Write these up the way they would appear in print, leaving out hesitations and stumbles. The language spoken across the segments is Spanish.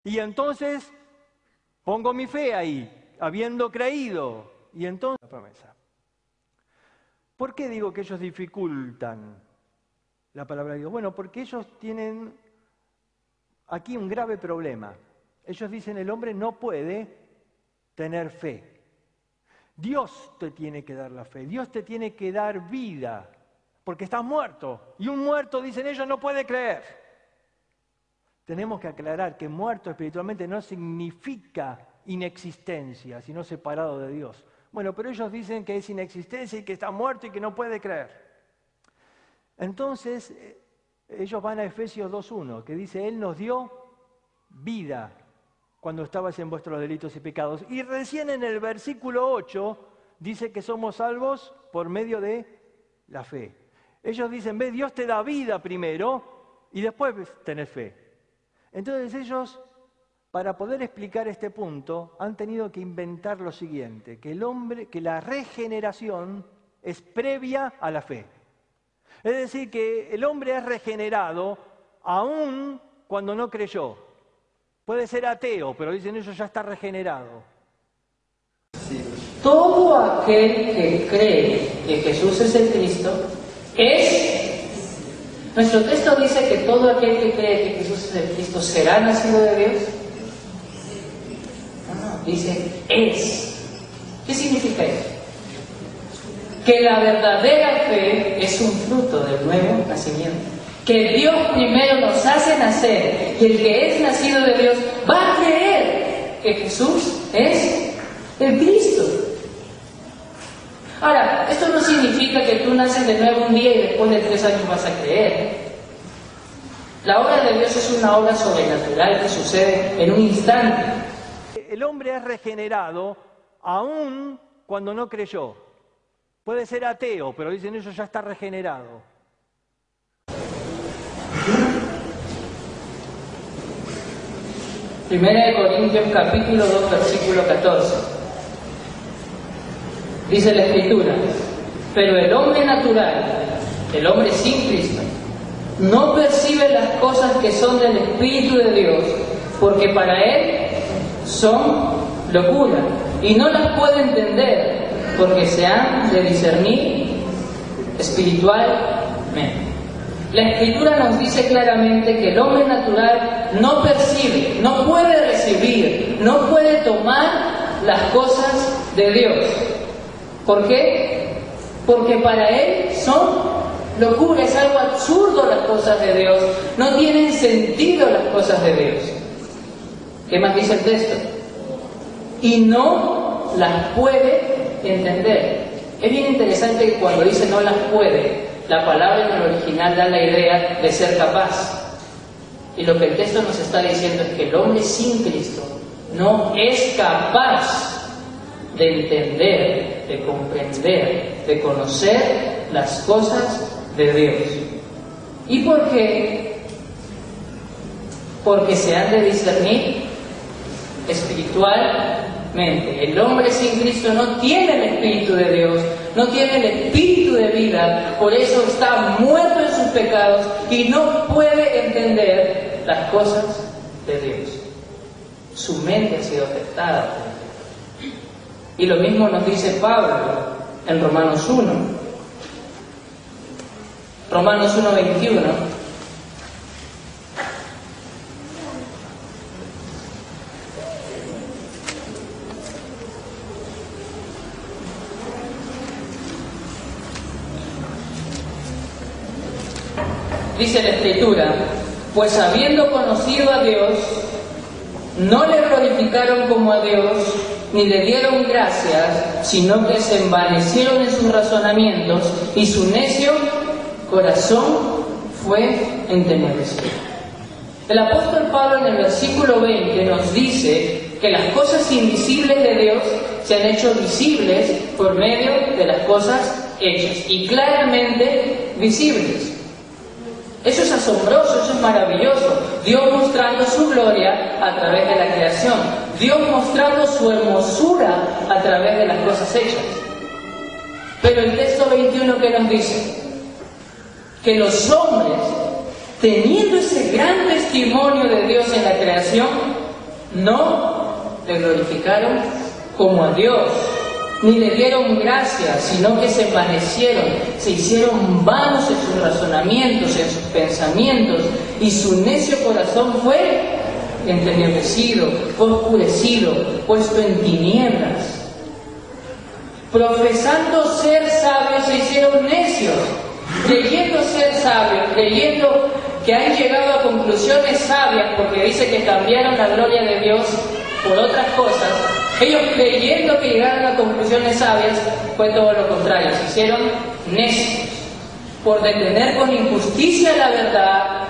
Y entonces pongo mi fe ahí, habiendo creído. Y entonces la promesa. ¿Por qué digo que ellos dificultan la palabra de Dios? Bueno, porque ellos tienen aquí un grave problema. Ellos dicen, el hombre no puede tener fe. Dios te tiene que dar la fe, Dios te tiene que dar vida, porque estás muerto. Y un muerto, dicen ellos, no puede creer. Tenemos que aclarar que muerto espiritualmente no significa inexistencia, sino separado de Dios. Bueno, pero ellos dicen que es inexistencia y que está muerto y que no puede creer. Entonces, ellos van a Efesios 2:1, que dice, Él nos dio vida cuando estabas en vuestros delitos y pecados. Y recién en el versículo 8 dice que somos salvos por medio de la fe. Ellos dicen, ve, Dios te da vida primero y después tenés fe. Entonces ellos, para poder explicar este punto, han tenido que inventar lo siguiente, que la regeneración es previa a la fe. Es decir, que el hombre es regenerado aún cuando no creyó. Puede ser ateo, pero dicen ellos ya está regenerado. Todo aquel que cree que Jesús es el Cristo es... Nuestro texto dice que todo aquel que cree que Jesús es el Cristo será nacido de Dios. No, dice es. ¿Qué significa eso? Que la verdadera fe es un fruto del nuevo nacimiento. Que Dios primero nos hace nacer y el que es nacido de Dios va a creer que Jesús es el Cristo. Ahora, esto no significa que tú naces de nuevo un día y después de 3 años vas a creer. La obra de Dios es una obra sobrenatural que sucede en un instante. El hombre es regenerado aún cuando no creyó. Puede ser ateo, pero dicen ellos ya está regenerado. Primera de Corintios capítulo 2 versículo 14. Dice la Escritura, pero el hombre natural, el hombre sin Cristo, no percibe las cosas que son del Espíritu de Dios, porque para él son locura, y no las puede entender, porque se han de discernir espiritualmente. La Escritura nos dice claramente que el hombre natural no percibe, no puede recibir, no puede tomar las cosas de Dios. ¿Por qué? Porque para él son locura, es algo absurdo las cosas de Dios, no tienen sentido las cosas de Dios. ¿Qué más dice el texto? Y no las puede entender. Es bien interesante que cuando dice no las puede, la palabra en el original da la idea de ser capaz. Y lo que el texto nos está diciendo es que el hombre sin Cristo no es capaz de entender, de comprender, de conocer las cosas de Dios. ¿Y por qué? Porque se han de discernir espiritualmente. El hombre sin Cristo no tiene el Espíritu de Dios, no tiene el Espíritu de vida, por eso está muerto en sus pecados y no puede entender las cosas de Dios. Su mente ha sido afectada por Dios. Y lo mismo nos dice Pablo en Romanos 1. Romanos 1:21. Dice la Escritura, pues habiendo conocido a Dios, no le glorificaron como a Dios, ni le dieron gracias, sino que se envanecieron en sus razonamientos, y su necio corazón fue entenebrecido. El apóstol Pablo en el versículo 20 nos dice que las cosas invisibles de Dios se han hecho visibles por medio de las cosas hechas, y claramente visibles. Eso es asombroso, eso es maravilloso. Dios mostrando su gloria a través de la creación. Dios mostrando su hermosura a través de las cosas hechas. Pero el texto 21 que nos dice que los hombres, teniendo ese gran testimonio de Dios en la creación, no le glorificaron como a Dios, ni le dieron gracias, sino que se envanecieron, se hicieron vanos en sus razonamientos, en sus pensamientos, y su necio corazón fue entenebrecido, fue oscurecido, puesto en tinieblas. Profesando ser sabios se hicieron necios, creyendo ser sabios, creyendo que han llegado a conclusiones sabias, porque dice que cambiaron la gloria de Dios por otras cosas. Ellos creyendo que llegaron a conclusiones sabias, fue todo lo contrario, se hicieron necios, por detener con injusticia la verdad,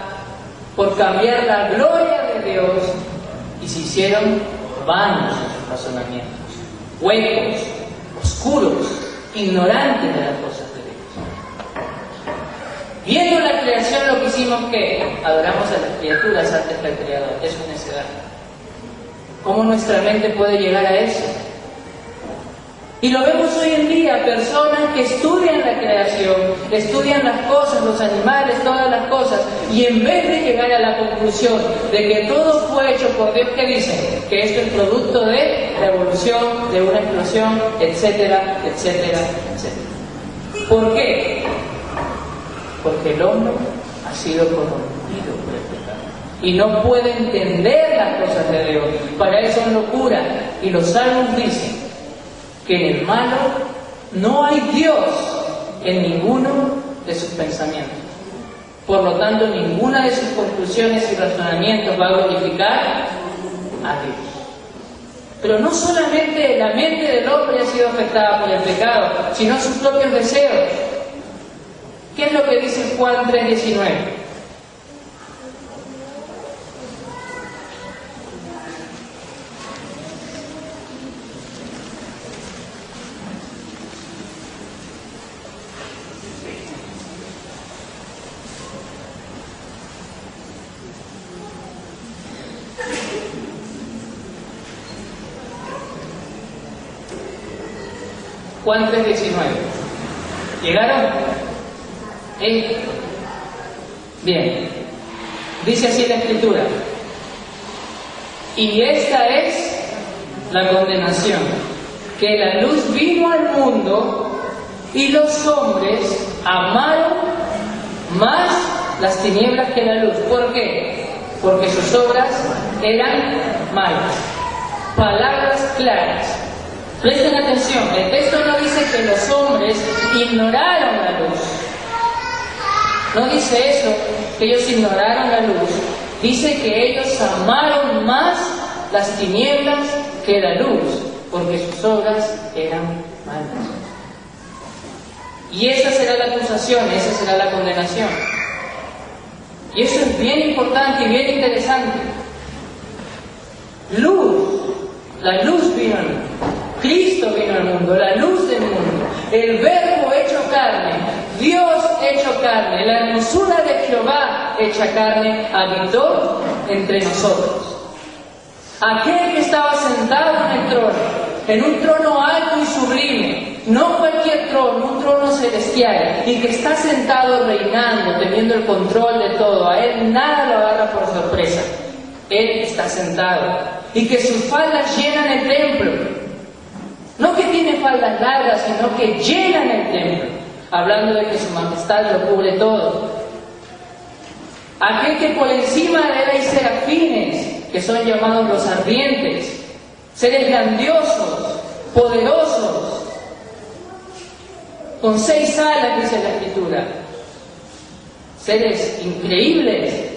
por cambiar la gloria de Dios, y se hicieron vanos en sus razonamientos, huecos, oscuros, ignorantes de las cosas de Dios. Viendo la creación, lo que hicimos que adoramos a las criaturas antes que al Creador. Eso es necedad. ¿Cómo nuestra mente puede llegar a eso? Y lo vemos hoy en día, personas que estudian la creación, estudian las cosas, los animales, todas las cosas, y en vez de llegar a la conclusión de que todo fue hecho por Dios, ¿qué dicen? Que esto es producto de la evolución, de una explosión, etcétera, etcétera, etcétera. ¿Por qué? Porque el hombre ha sido corrompido por el pecado y no puede entender las cosas de Dios. Para él son locura. Y los salmos dicen que en el malo no hay Dios en ninguno de sus pensamientos. Por lo tanto, ninguna de sus conclusiones y razonamientos va a glorificar a Dios. Pero no solamente la mente del hombre ha sido afectada por el pecado, sino sus propios deseos. ¿Qué es lo que dice Juan 3:19? Juan 3:19. ¿Llegaron? Bien. Dice así la Escritura. Y esta es la condenación, que la luz vino al mundo y los hombres amaron más las tinieblas que la luz. ¿Por qué? Porque sus obras eran malas. Palabras claras. Presten atención, el texto no dice que los hombres ignoraron la luz. No dice eso, que ellos ignoraron la luz. Dice que ellos amaron más las tinieblas que la luz, porque sus obras eran malas. Y esa será la acusación, esa será la condenación. Y eso es bien importante y bien interesante. Luz, la luz vino al mundo. Cristo vino al mundo, la luz del mundo, el Verbo hecho carne, Dios hecho carne, la hermosura de Jehová hecha carne, habitó entre nosotros. Aquel que estaba sentado en el trono, en un trono alto y sublime, no cualquier trono, un trono celestial, y que está sentado reinando, teniendo el control de todo, a él nada lo agarra por sorpresa. Él está sentado, y que sus faldas llenan el templo. No que tiene faldas largas, sino que llenan el templo, hablando de que su majestad lo cubre todo. Aquel que por encima de él hay serafines, que son llamados los ardientes, seres grandiosos, poderosos, con 6 alas, dice la Escritura, seres increíbles,